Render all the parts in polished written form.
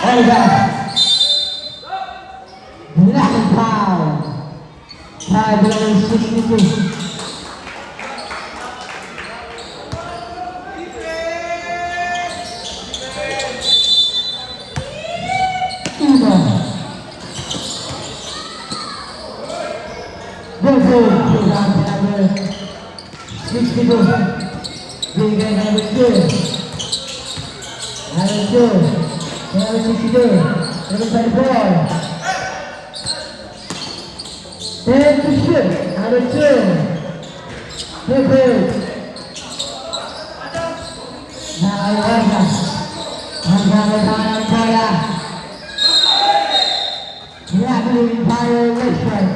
Olga. Black foul. Tie below 62. Number 62. Big guy number 2. Number 2. Number 62. Number 34. 10 to shoot. Number 2. Good. Nakaiwaga. Ang gamit ng bola. Rapid fire Richmond.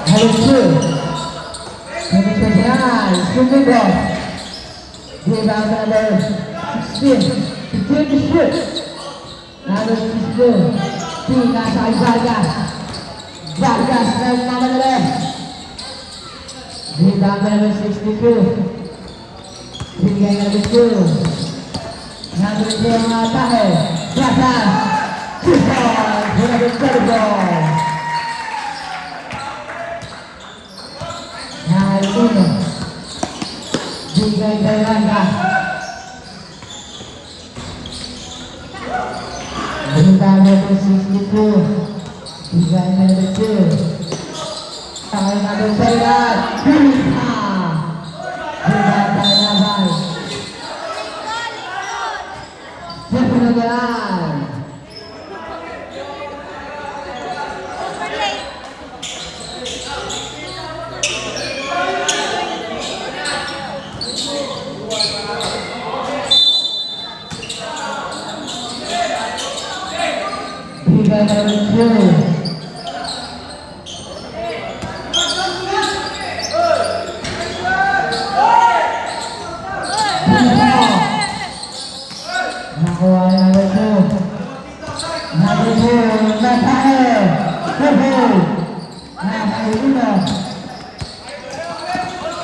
Number 2. Number 29. Super ball. Rebound number 16. Continue to shoot. Number 62. Nasa Vargas. Vargas na naman. Rebound number 62. Bigay number 2. Number 3 ang mga atake. Vargas. Super. Number 34. Uno. Bigay kay Ranga. Rebound number 62. Bigay number 2. Takay number 7. Pisa. Bigay kay Nabay. Definagalan. Number 2. Nakuha number 2. Number 2. Natahe. Natahe.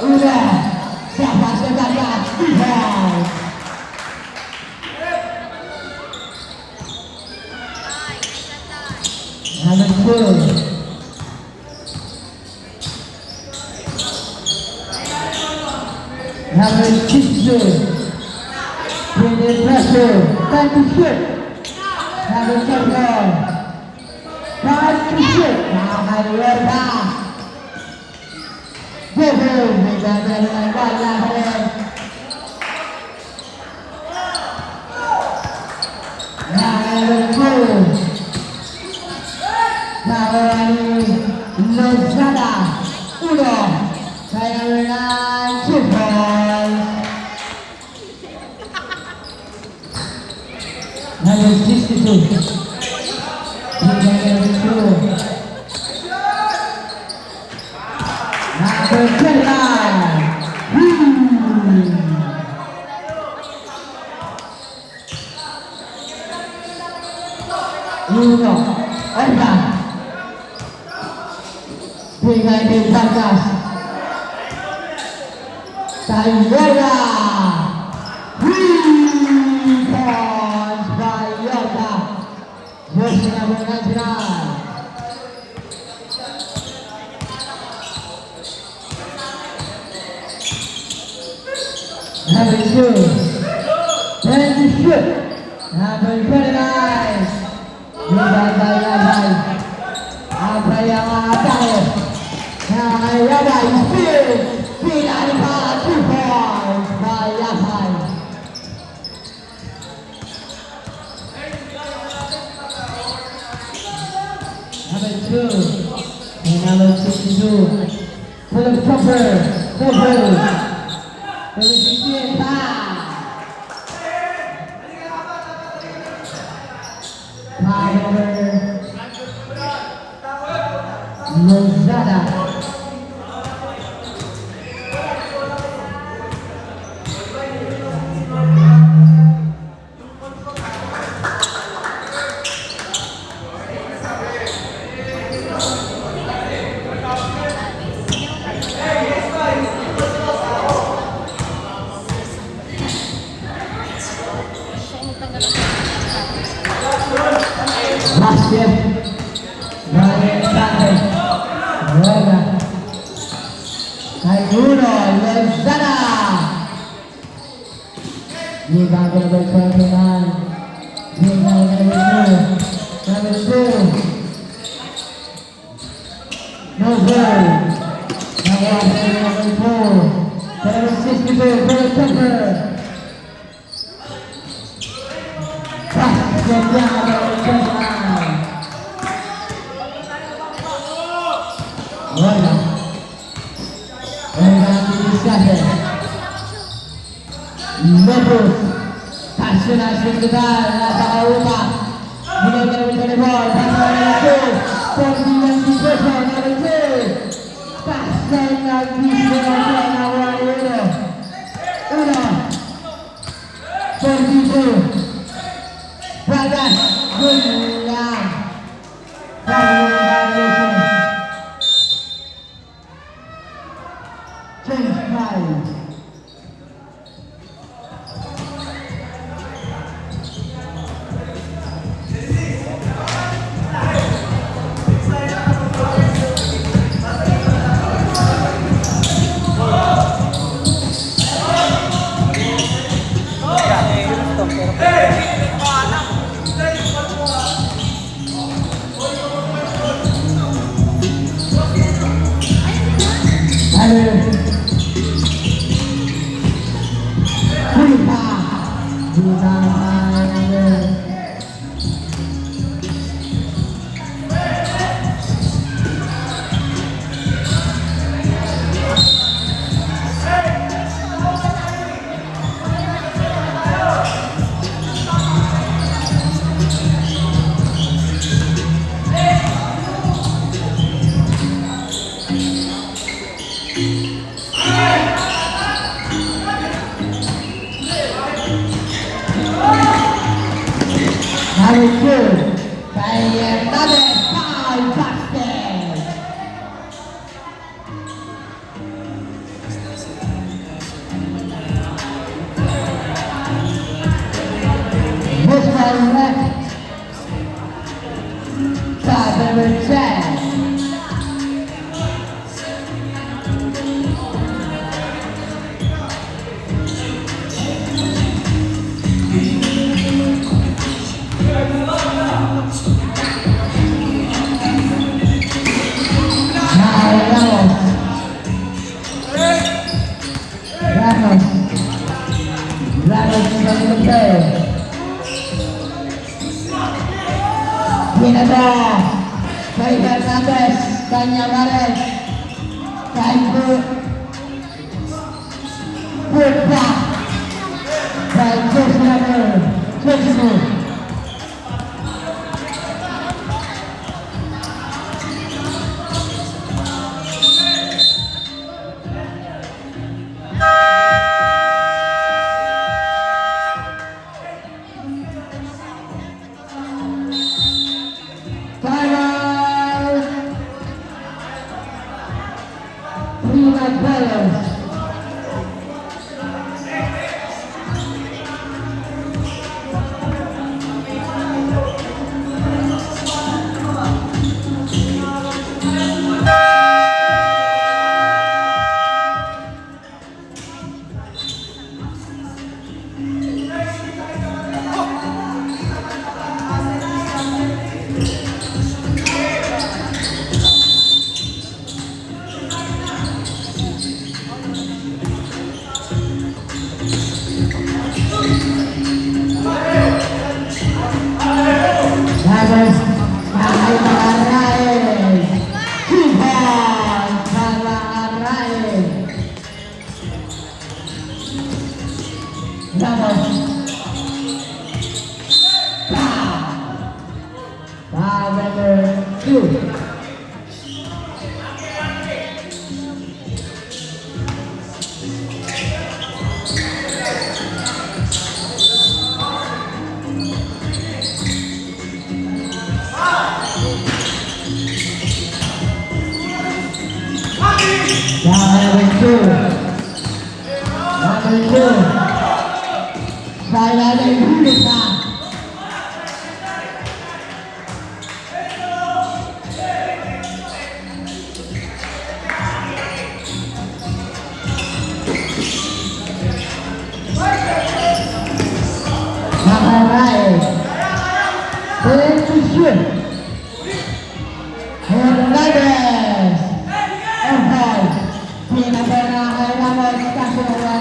Uno. Siapa sebenarnya? Number 2. Number 6. Bring pressure. Time to shoot. Number 7. Time to shoot. Nakakaliwala. Go. May gagawin ng bola. Number 2. Nawani Lozada. Uno. Kaya Renan 2 points. Number 62. Number 2. Number 29. Uno. Olga. Bigay kay Vargas. Tayora. 3 points by Yorka. Jersey number 99. Number 2. 10 to shoot. Number 29. Bigay kay Yabay. Abay ang atake. Yabay speed. Pinali pa 2 points by Yabay. Number 2. And number 62. Full of Chopper. Number 68. Lozada. Basket dari Sante. Bola. Kaiuno Lozada. Dibangun berpermainan. Number two. No goal. Number four. Number 62. Goal keeper. Basket yang ada berpermainan. Bola. Discussion. Lebus. Kasih kita Natarupa. Mulai dari ball. Pasal itu. Pemilihan di bawah number 2. Pasal lagi seorang awal ini. Uno. Pergi. Badan. Gunyang. Change price. shoot. Hernandez. Okay. Pinapanahay kasi wala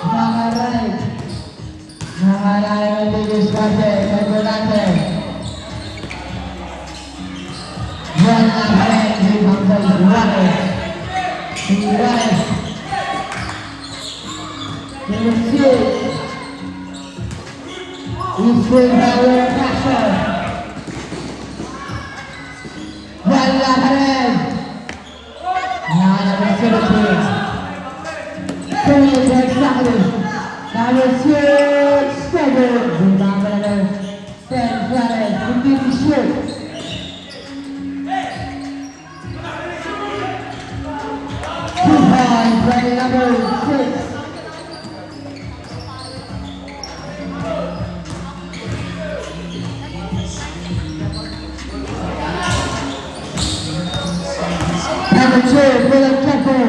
mga right. Nangalala ng Lewis Garte. Garte. Yan ang rin. Hamza Ibrahim. Ibrahim. Number 6. Eastern Power Pressure. Wala pa rin. Number 17. Korean exactly. Number 6. Stagger. Rebound by number 10. Flores. Complete the shoot. 2 points by number 6. Number 2, Philip Kemper.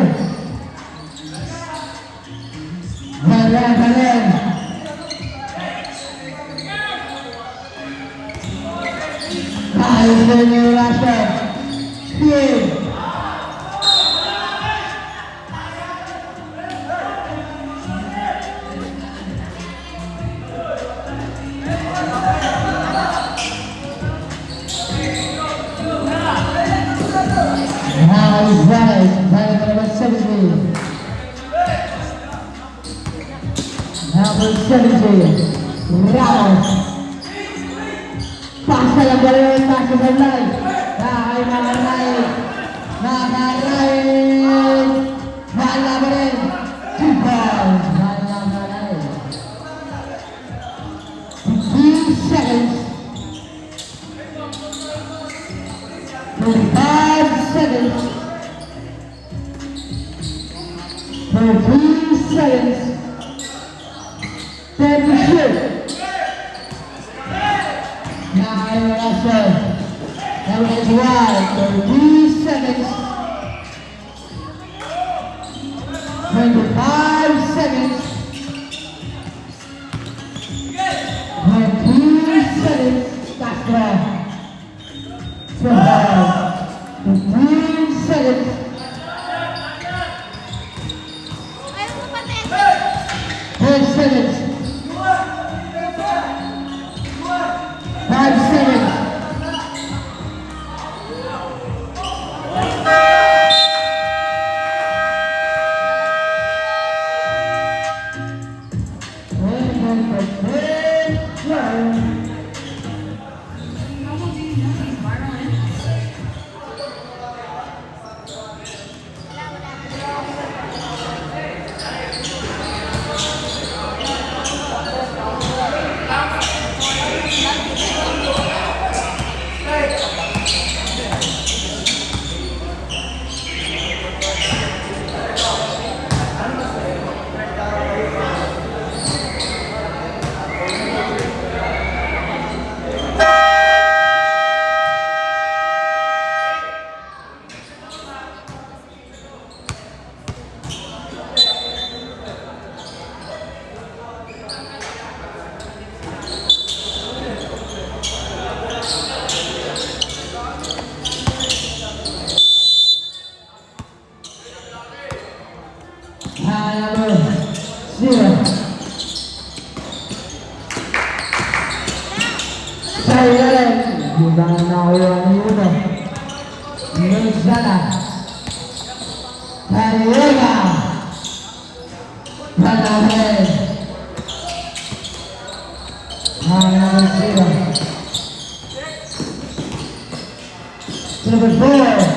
Balen. Nice for New Russia. Speed. Ramos, playing number 17. Number 17, Ramos. Pasa lang ba rin, pasa sa line. Nakakain. Wala ba rin. 2 points. Wala ba rin. 15 seconds. 35 seconds. 13 seconds. 10 to shoot. Now Russia. That was wide. 13 seconds. 25 seconds. 19 seconds. That's right. 15 seconds. 10 seconds. 5 seconds. Number 4.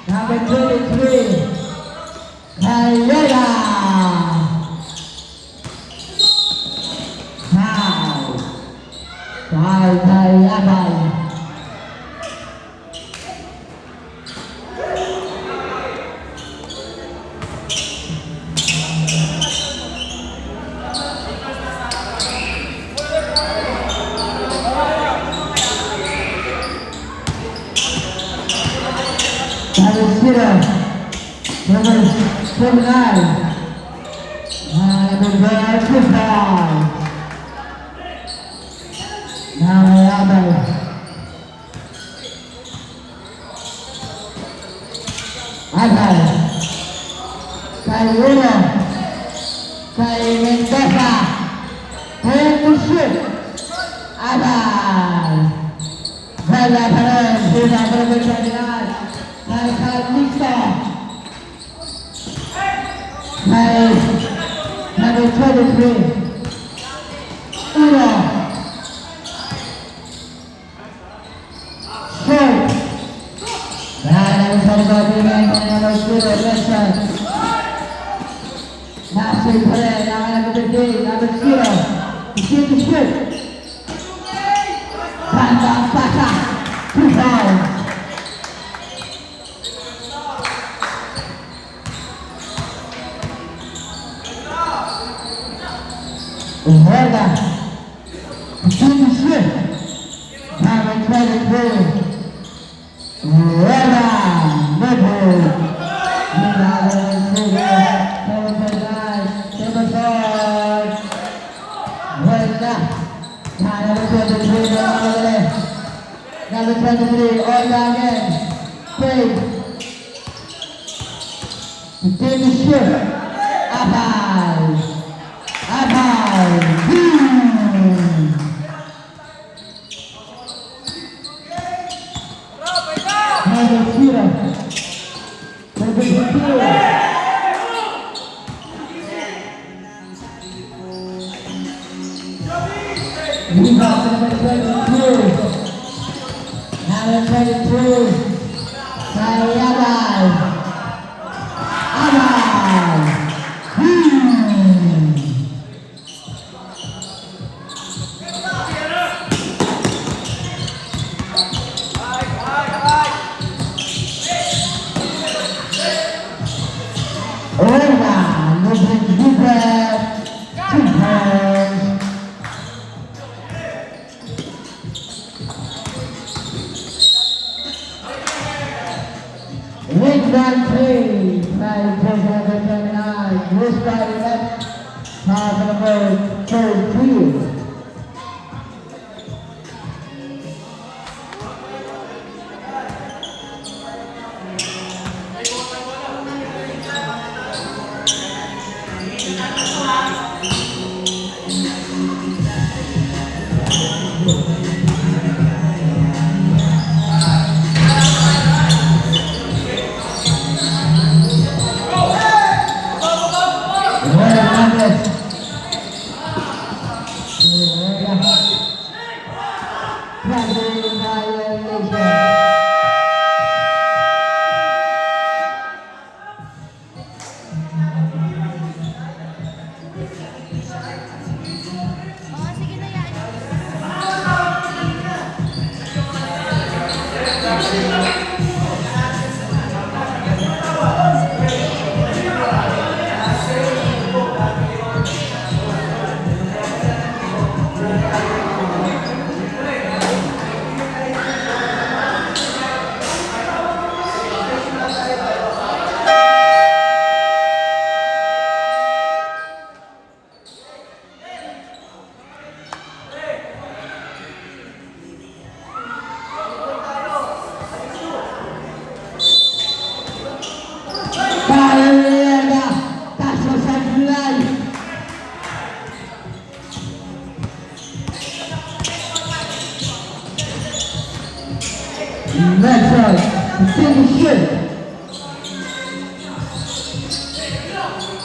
Number 23, Calera. Foul. Kay Abay. Zero, number 29, number 25. Now Abay. Abay. Kay Uno. Kay Mendoza. Kay shoot. Abay. Bola pa rin. Bola pa rin sa kanilang. Kay Lisa. Kay number 23. Uno. Short. Ang sabi ko din ang number 0, Lesson. Nasir pa rin ang number 3, number 0. Shoot to shoot. Banda ang pasa. 2 fouls. Uherda. Shoot to shoot. Number 23. Uherda. Nebul. Number 23, all down again. Fade. Continue to shoot. Abay. Abay. Number 0. Number 2. Rebound number 22. Number 22. Kay Abay. Abay. One play by number 29, used by left half number 33. Left side, continue shoot.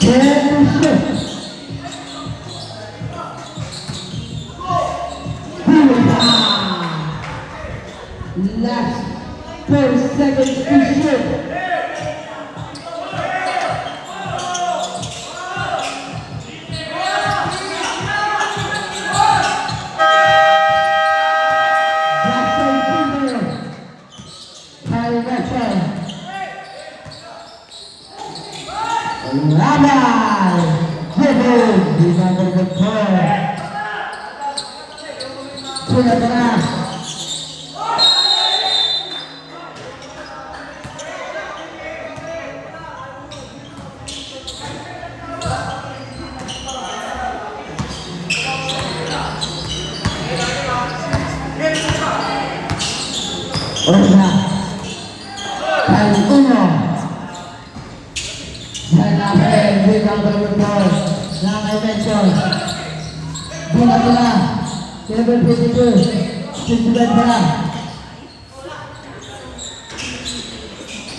Continue shoot. Last 30 seconds to shoot. Bola tengah. Bola. Kali uno. Dan Rafael berikan berbentur. Ramai mention. Bola tengah. Table 22. Tujuan tengah.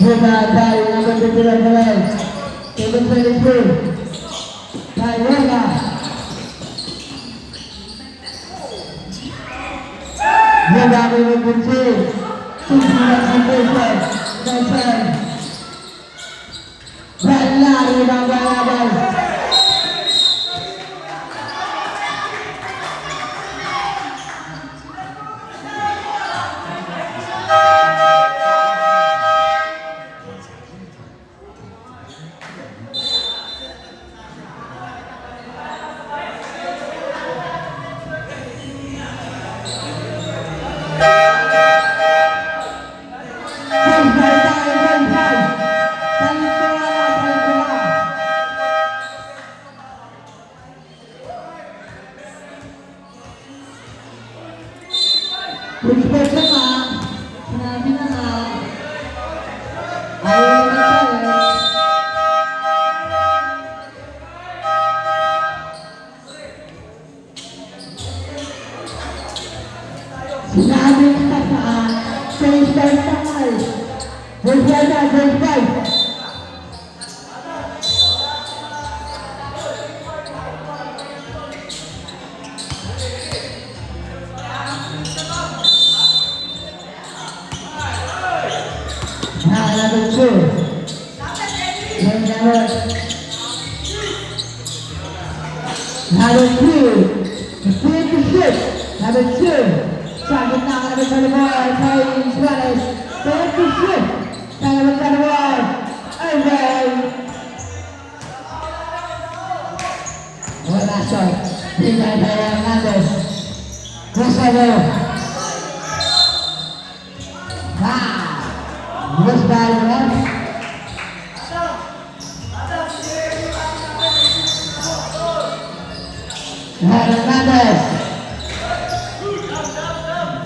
Bola dari nomor 29. Table 22. Taiwana. Bola berbentur. Tujuan sampai dan lari bang. Number 2, complete the shift. Number 2, second down, number 21, Kyle Suarez. Complete the shift. Number 21, over. Wala shot. Bigay tayo ang Hernandez. Crossover. Yes, ball, right? Hernandez.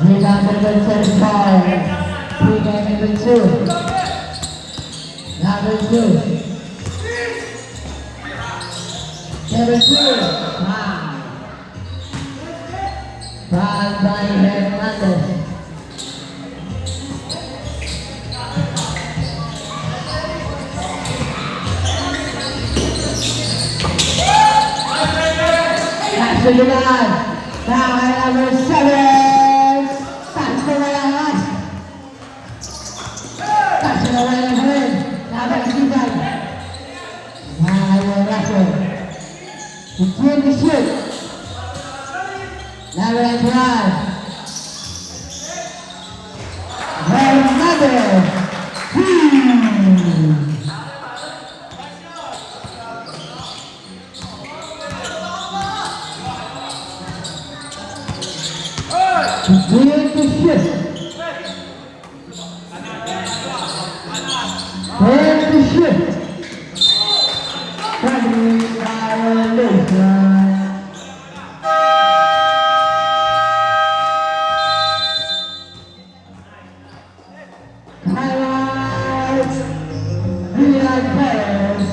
Rebound number 35. Rebound number 2. Number 2. Number 2. Foul by Hernandez. Suliman, now number 7, Tanto Mayangas. Tanto Mayangas, number 9. Now Russell. Between the shoot. Number 12. Hernandez. Complete the shift. Break the shift. Family violation. Highlights. Real players.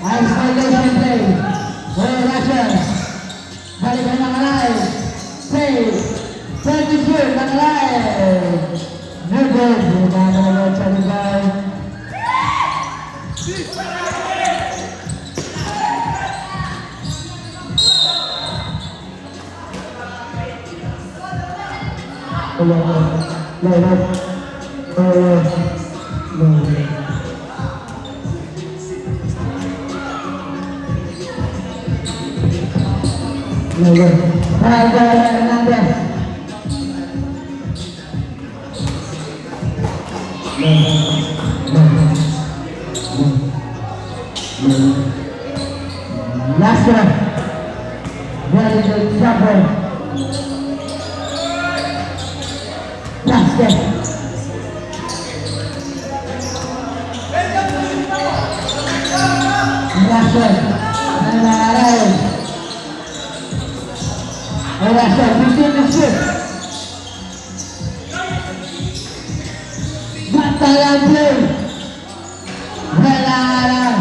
Isolation play. Russians. Balikan ng alay. Save. 32 ng alay. No good. Rebound by the Taliban. Last one. Very good trouble. Basket. Last one. Last one. 15 to shoot. Batayan play. Batayan.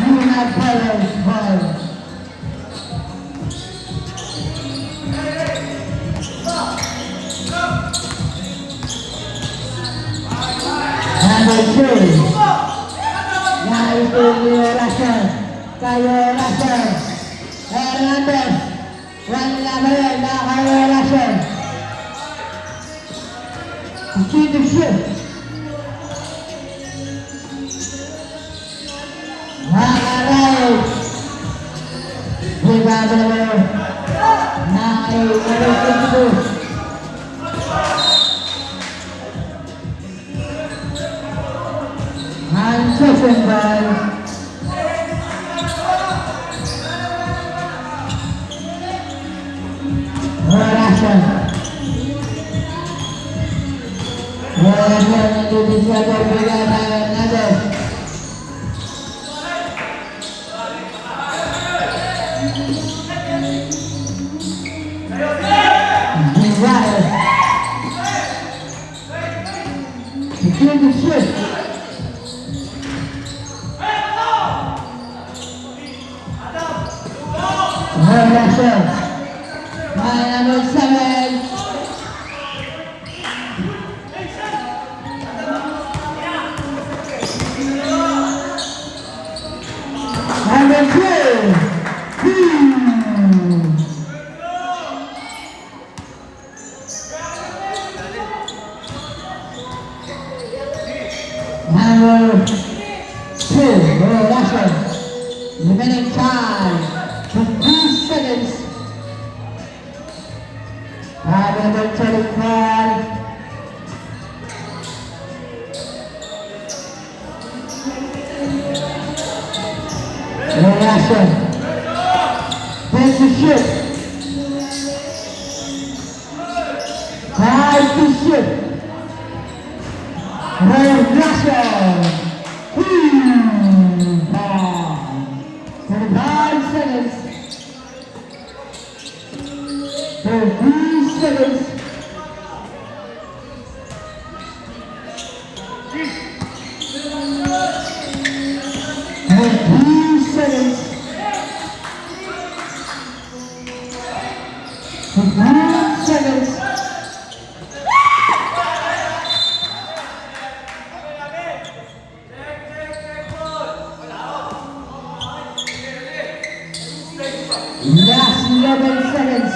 Una players ball. Number 2. Yaitu Leo Russell. Kayo Russell. Hernandez. Wala na Kayo Russell. Keep the shit. Hakaray. Rebound number 9. Second ball. Russian. Russian itu bisa berbeda Hernandez. Gonzalez. Begin the shift. Russell. Number 7. Number 2. Number 2. Russell. Remaining time. 2 seconds. Number 25. Russian. Take the shoot. 5 to shoot. Russian. 35 seconds. 3 seconds. Last 11 seconds.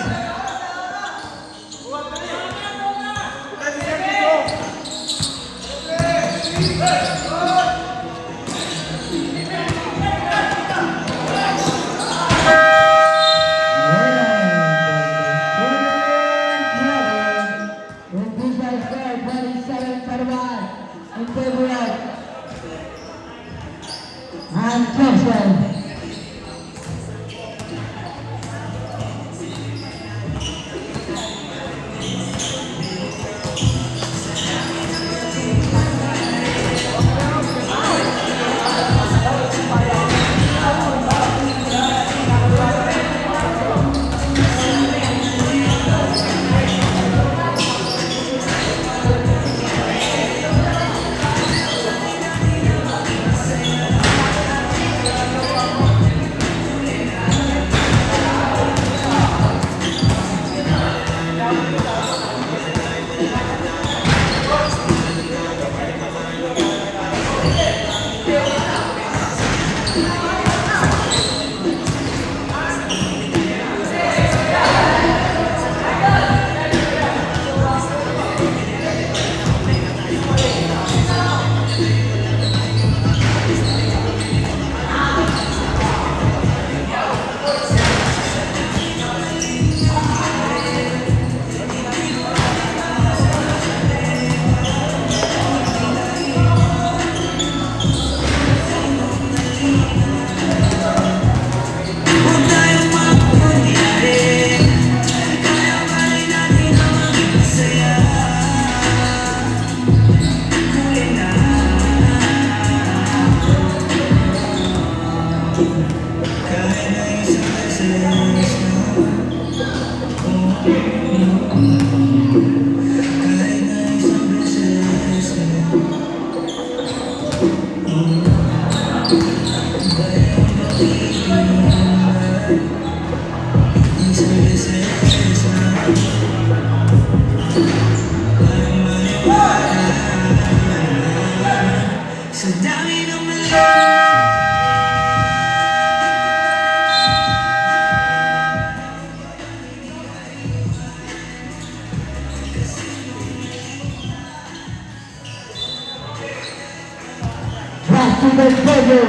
Peter Pedro.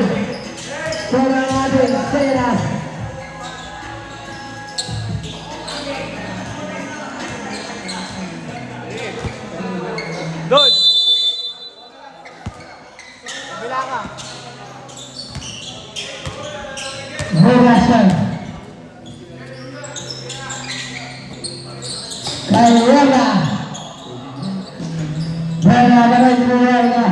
Para ang ating Seras. Doon! Kabila ka. Horasan. Kayana. Bala barang keluarga.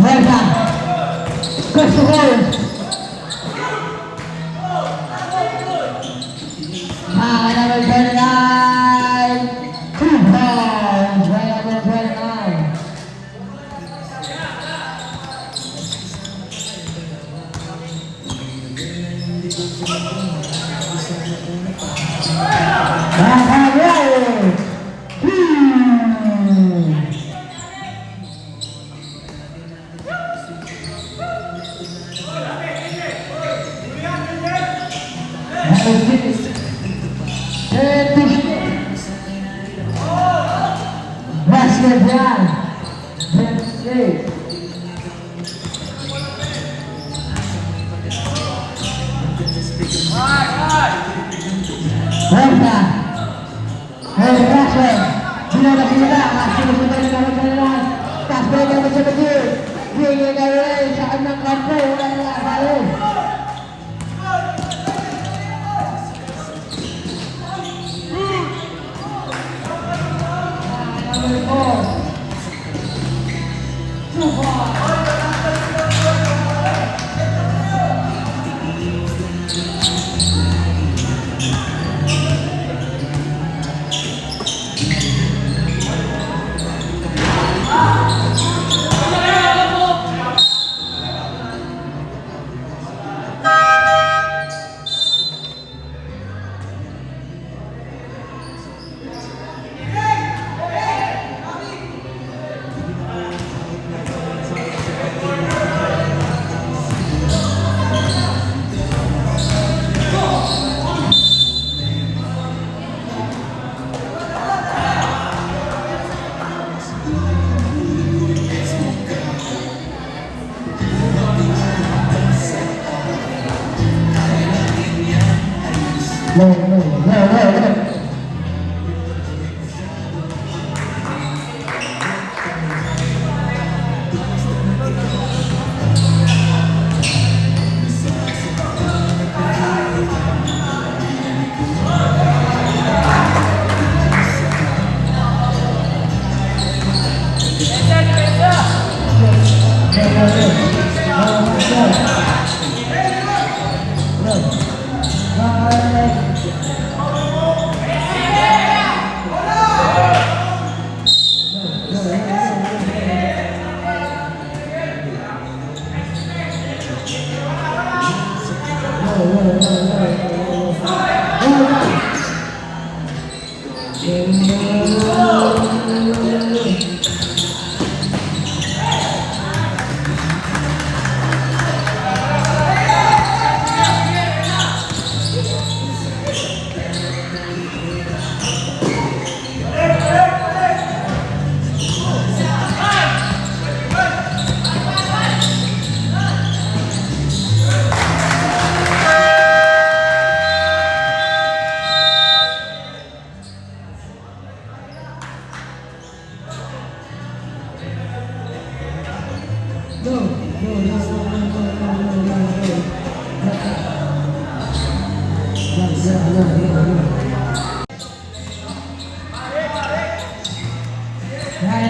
Warga. Kesuruhan. Ada berjalan. Tuhan, saya berjalan.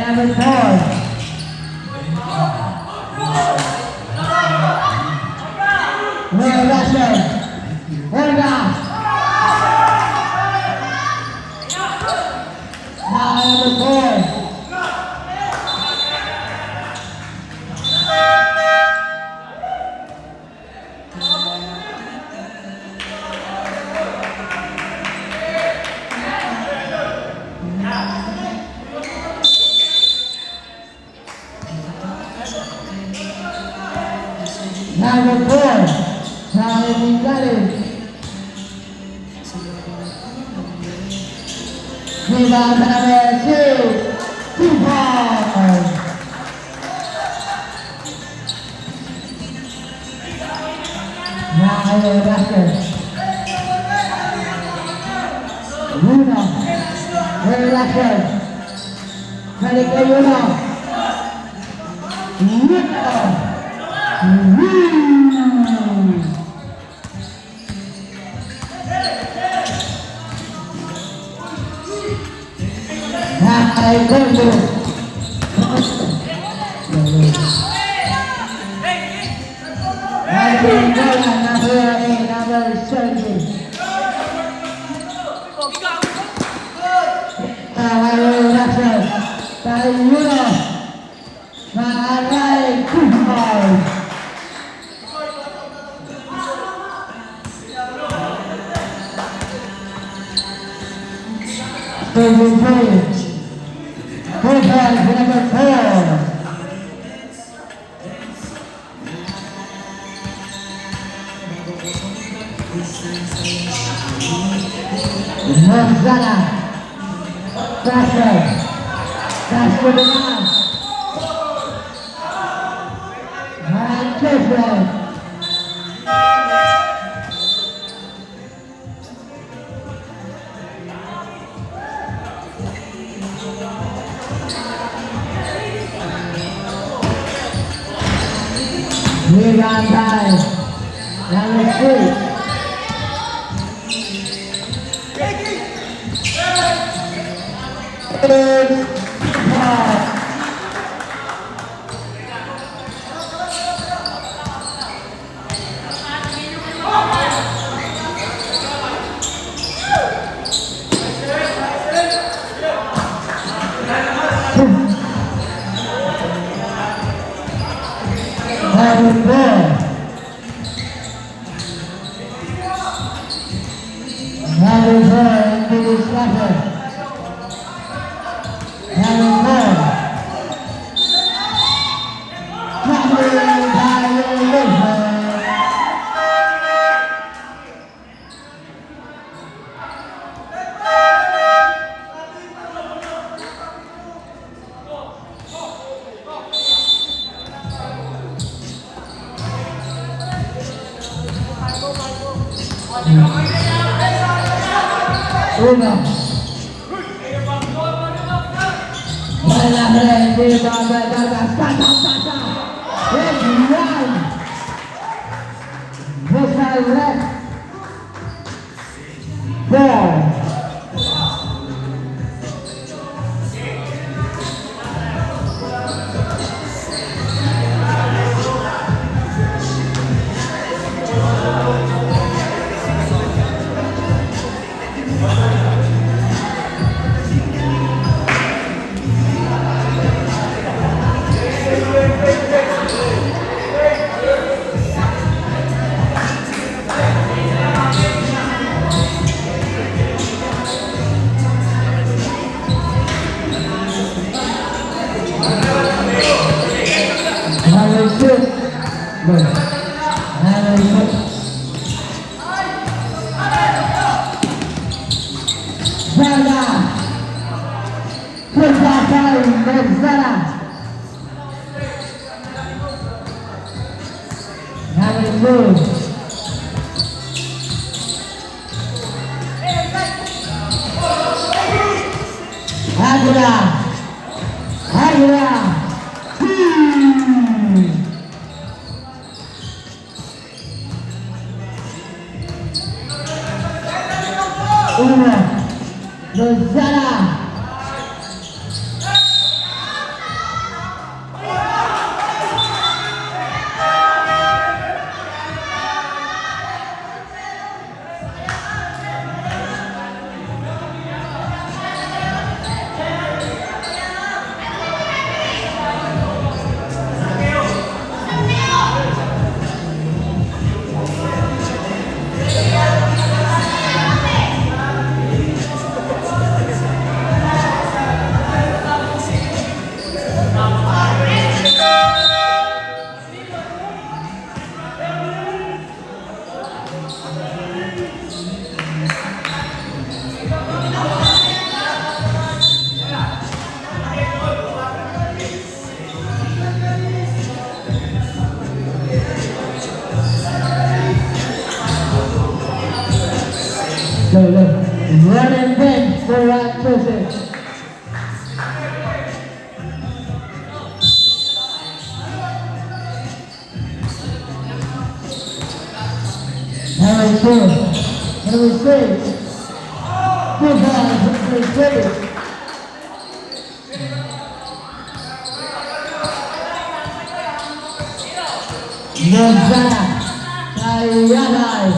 Number 4. Well, that's it. Well done. Now number 4. Number 4, Charlie Gonzalez. Rebound number 2. 2 points. Now Russell. Uno. Russell. Balik ke Uno. Hai Kondo. Hai bola number 17. Russell. Dari Uno. Mengalai 2 points. Number 4. Gonzala. Russell. Russell dengan Manchester. Rebound by number 3. Run and bench for Ryan Joseph. Number 2, number 6. Good ball, number 3. Gonzaga, Tayanay.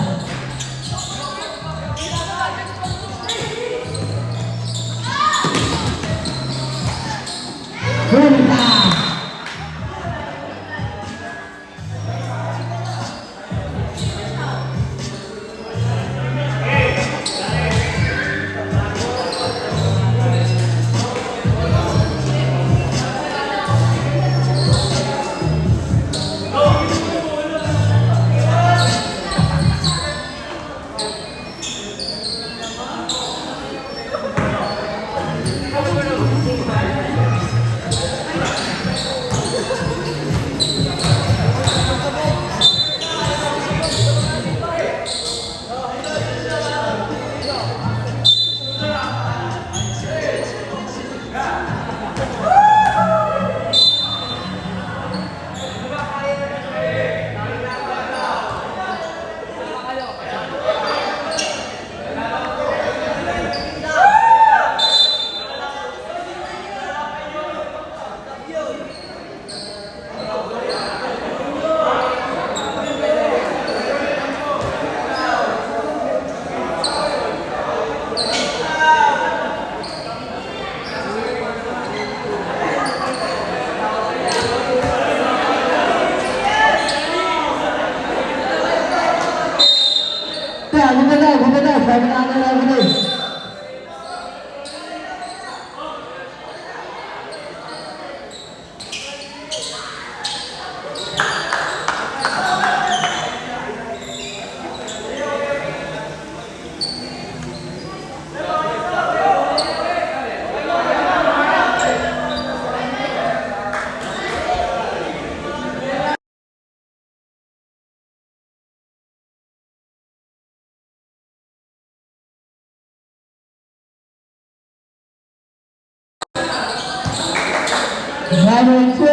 Number 2.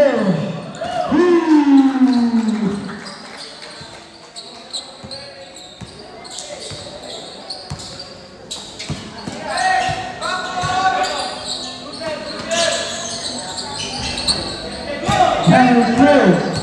Number 3.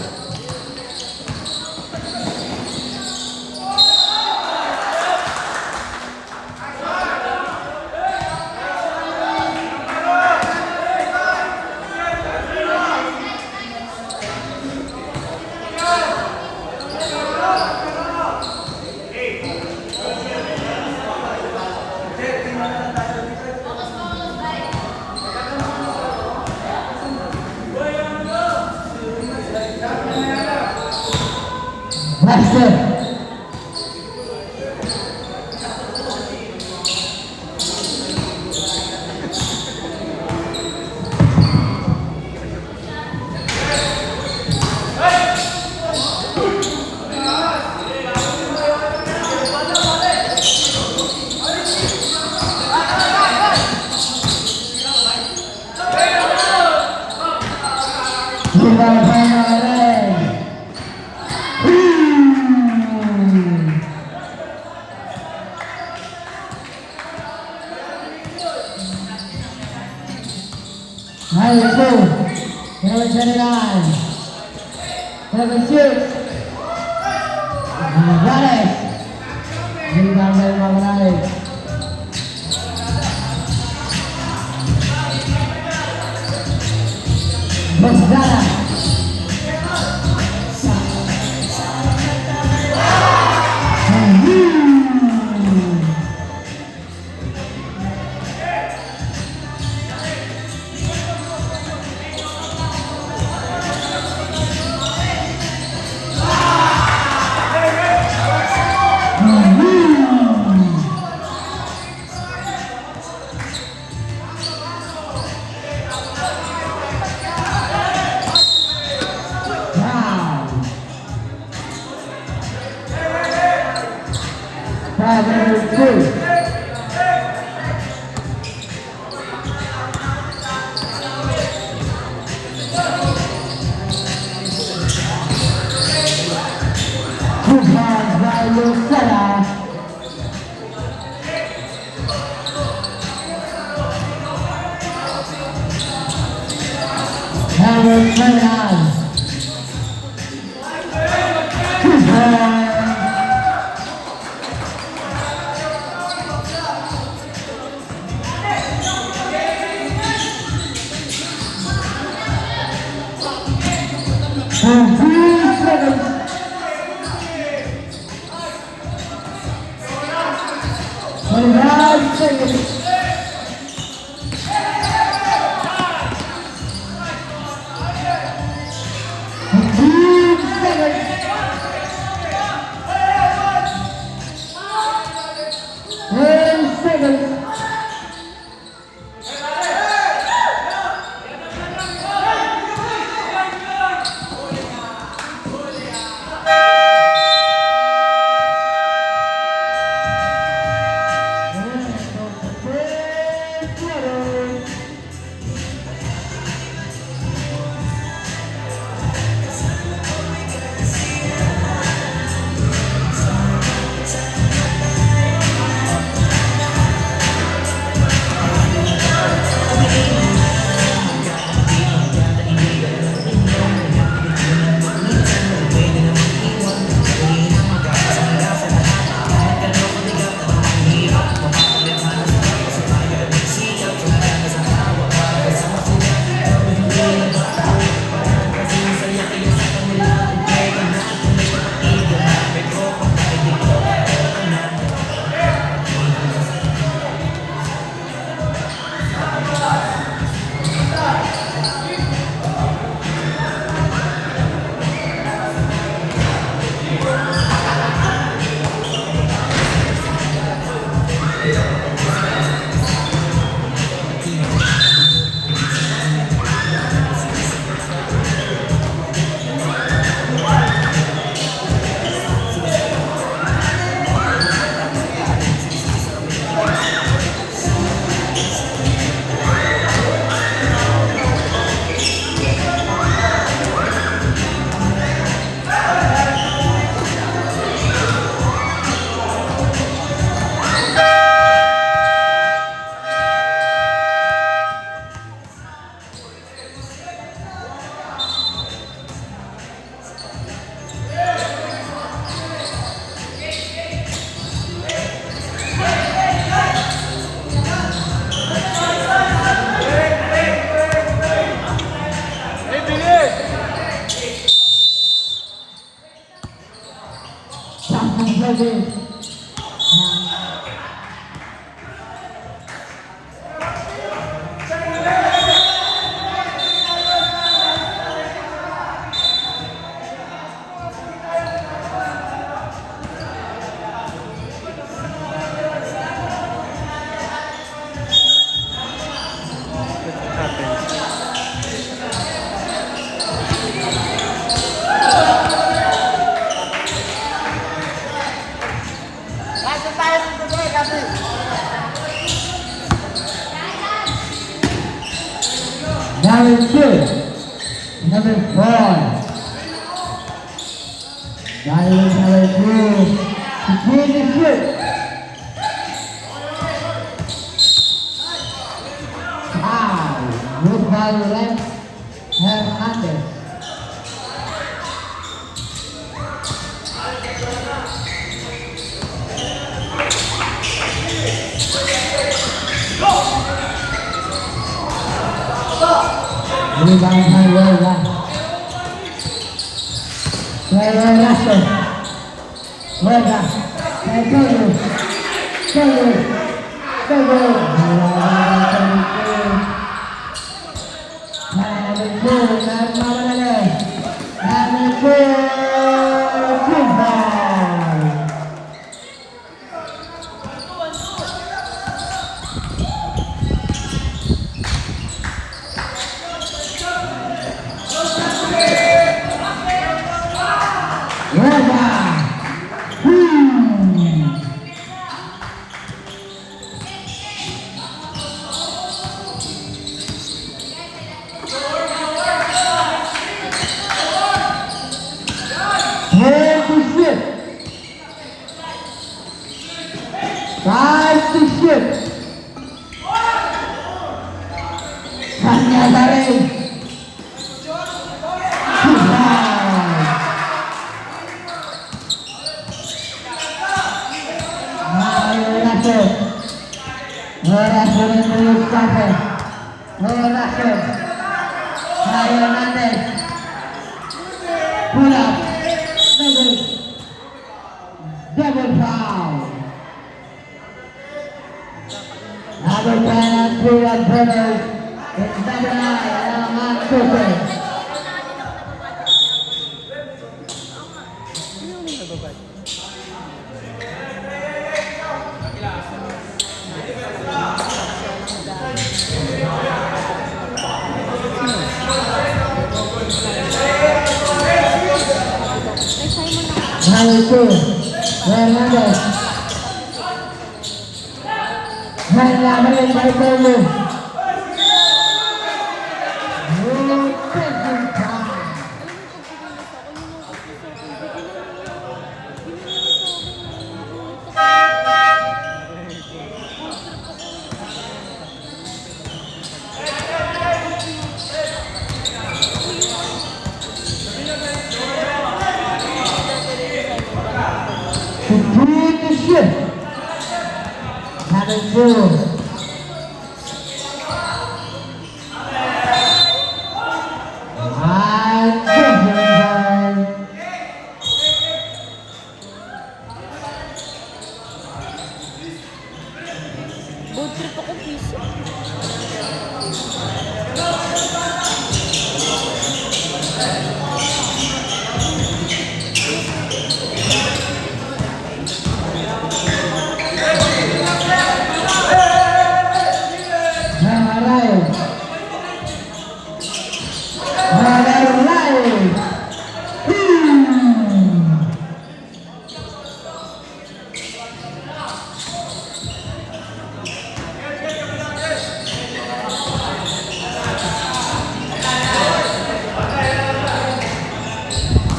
Basket. Number 2, number 29, number 6, Gonzales. Rebound by Gonzales. Gonzales. Number 2. Sarah. Number 29. Number 2, number 4. Dahil number 2, begin the shoot. Good ball left, Hernandez. Rebound by Lola. Lola Russell. Lola. shoot. Kanya pa rin. Pull up. Double foul. Number 10 and 3 on Brothers. It's number 9, Alaman Cooper. Number 2, Hernandez. Hernandez by Polo. Between the ship. Number 2. Road trip ako, piso.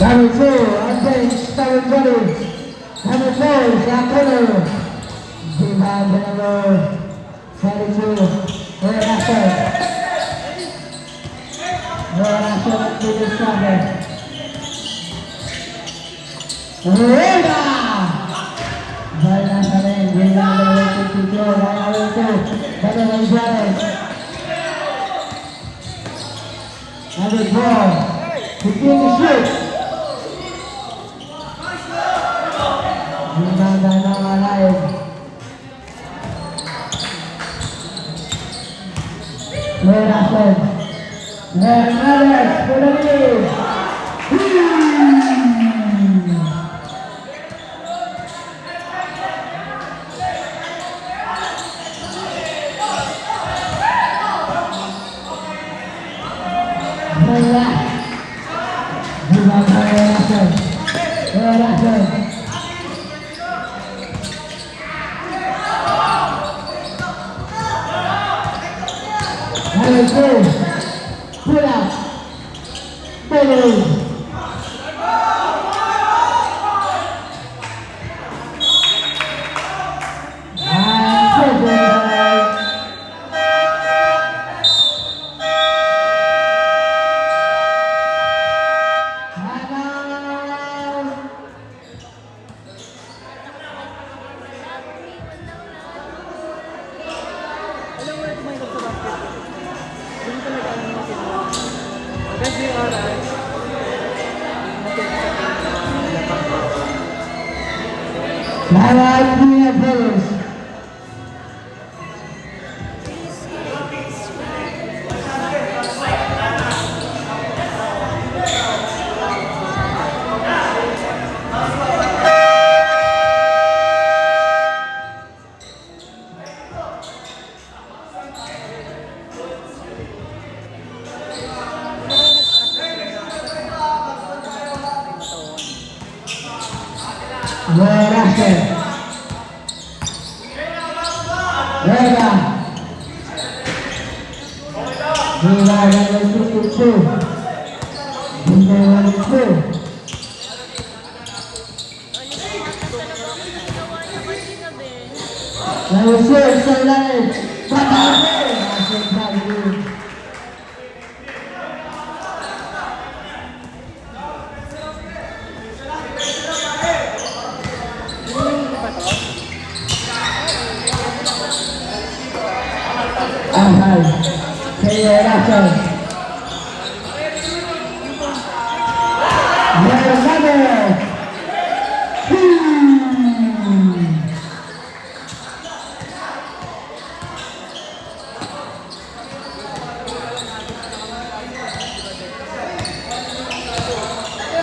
Number 2, Andre Stavangeli. Number 4, Shakolo. Rebound number 32, Hernandez. Hernandez to the center. Rebound! Hernandez, rebound number 52, number 2, Beverly Brothers. Number 4, begin to shoot. Rebound by Noah Lyons. Hernandez for the lead. Rebound by Hernandez. Number 2, pull up, follow. Alright, Pina Brothers. Number 6, sa ilalim. Patayin. Asik lagi. Ahal. Kaya Russell. Mercedes.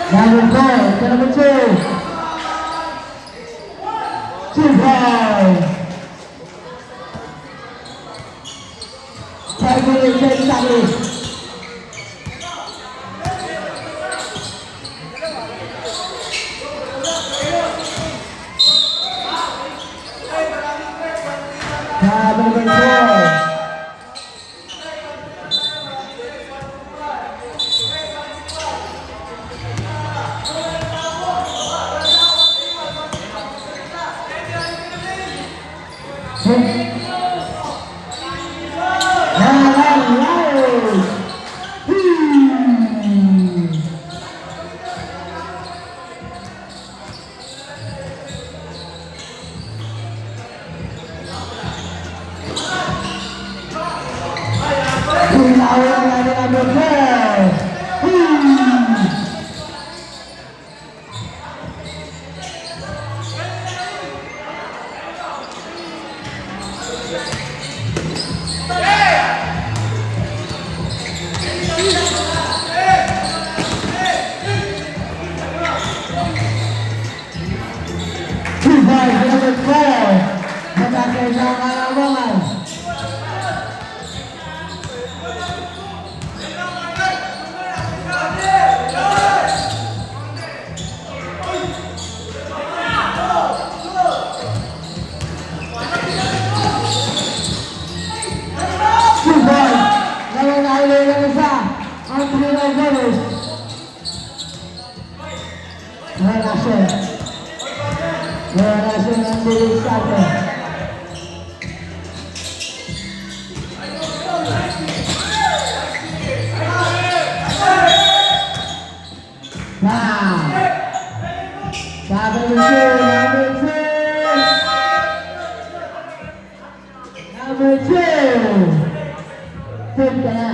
Number 4, number 2. 2 points. 5 minutes, 10 seconds. Number 4. Number 2. Third ka na.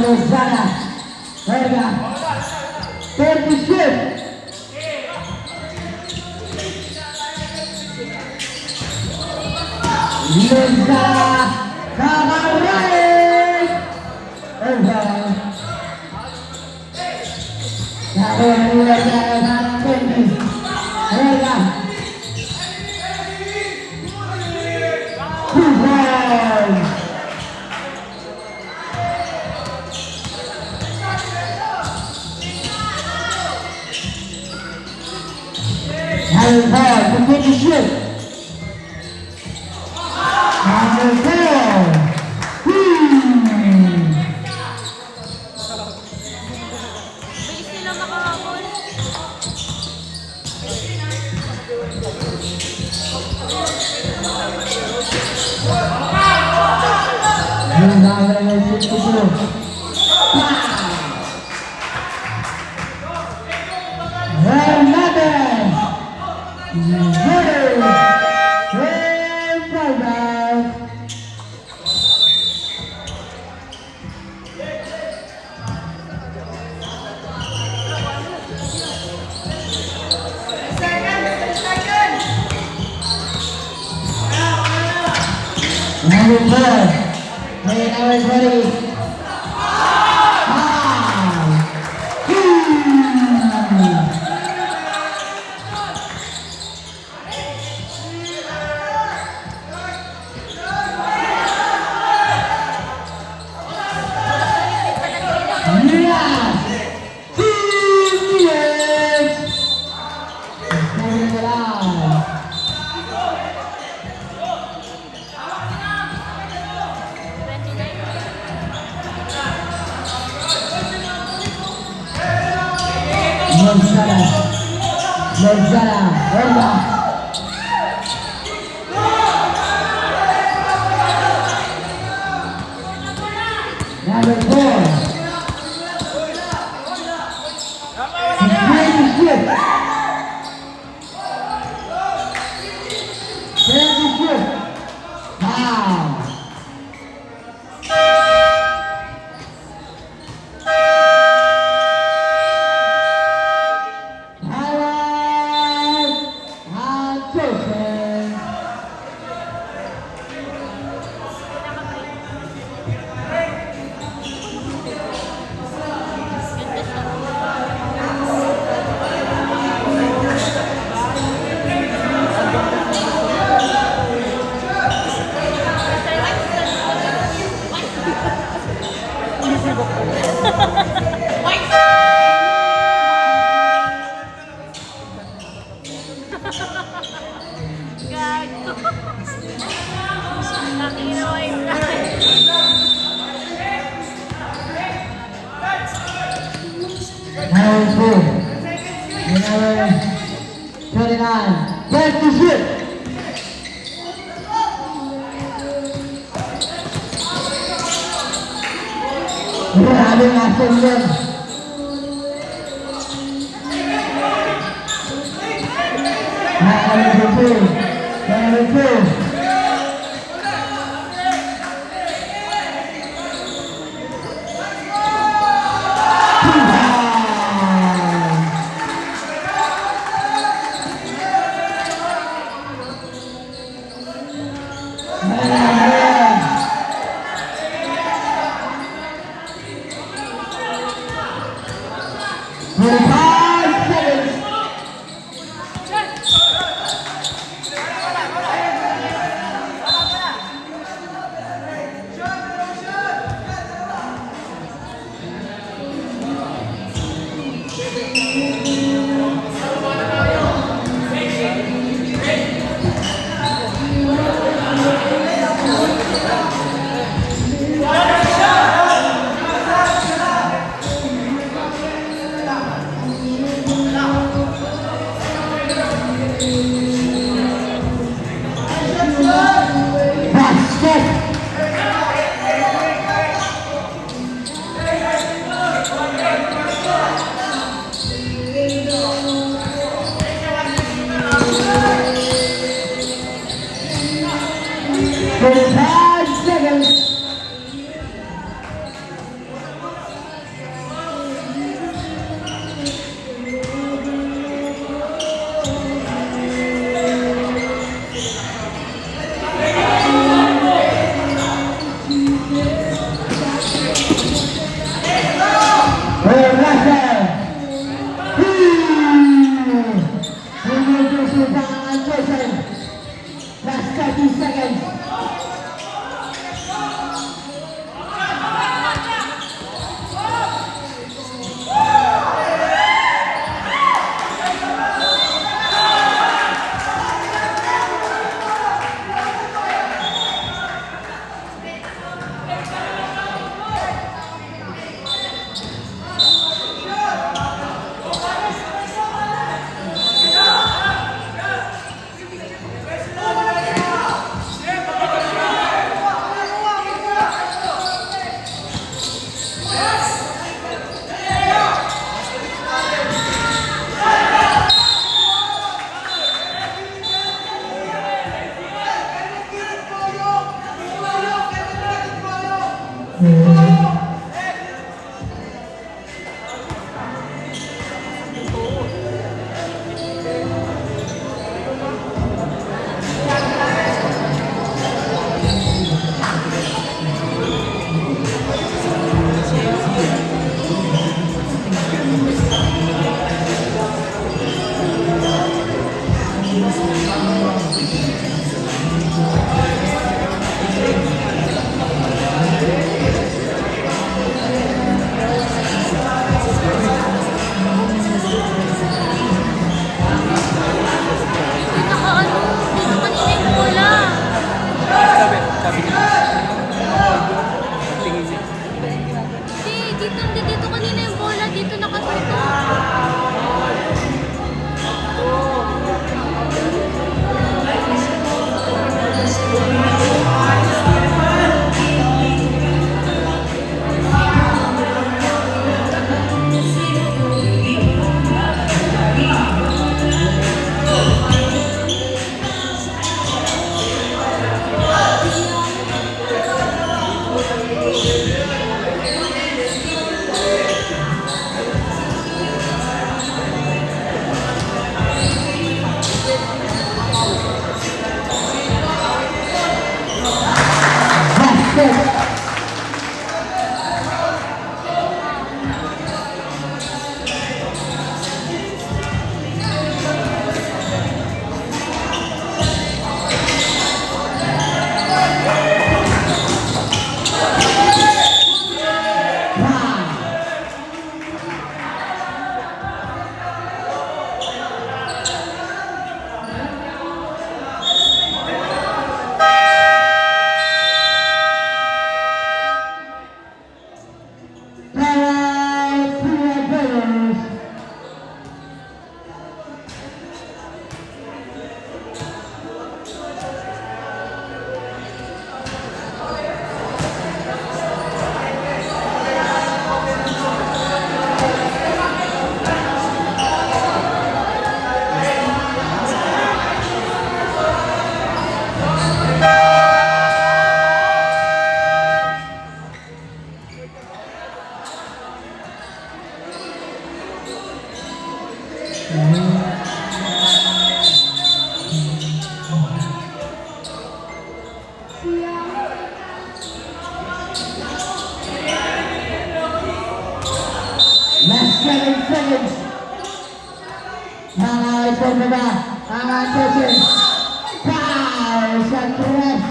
Lozada. Verga. 36. Lozada. Kamaray. Verga. Nakuha nila sa Tennis. Verga. 2 points. Number 4, complete the shoot. Number 4. Bilis nila makahabol. Number 4. Hey, now it's ready. Lozada, Orba. Number 4. Great shift. Great shift. Wow. Gago. Nakinawa yung Number 2. Number 29. Back to shoot. Grabe nga sa inyo. Number 2. Number 2. Last 30 seconds. Dito kanina yung bola, dito nakatutok. Last 7 seconds. Mga ipon na ba? Mga judges. Foul sa Torres.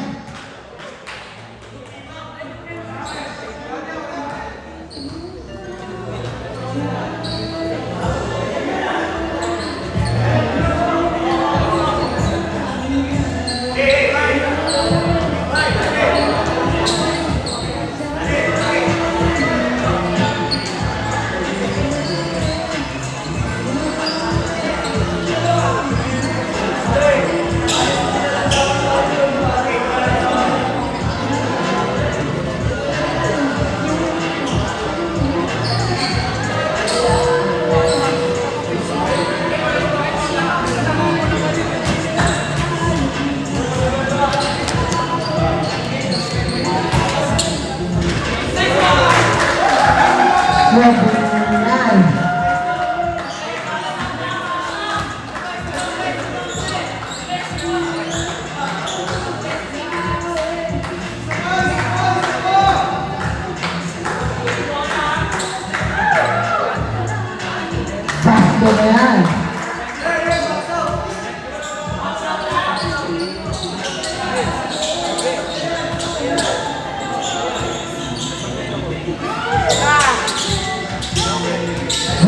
Basto na yan.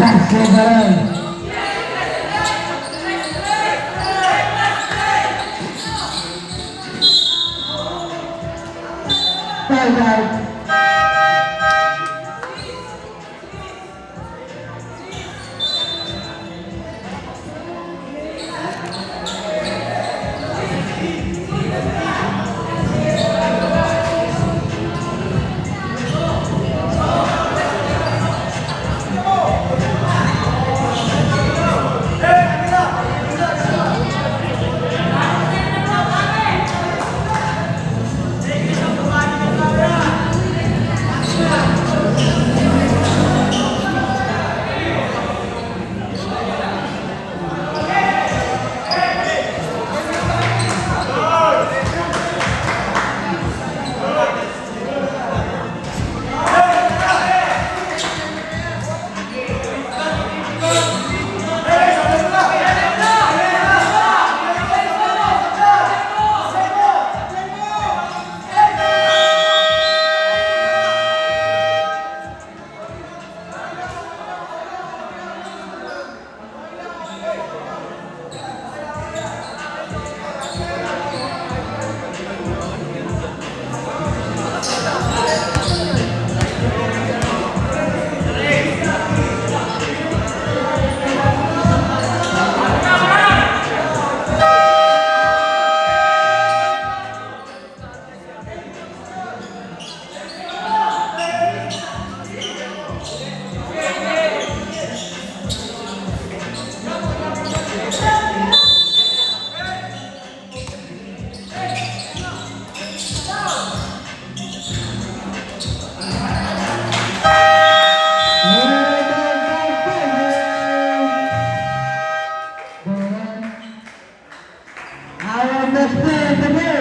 Basto na yan. Timeout. Our best player,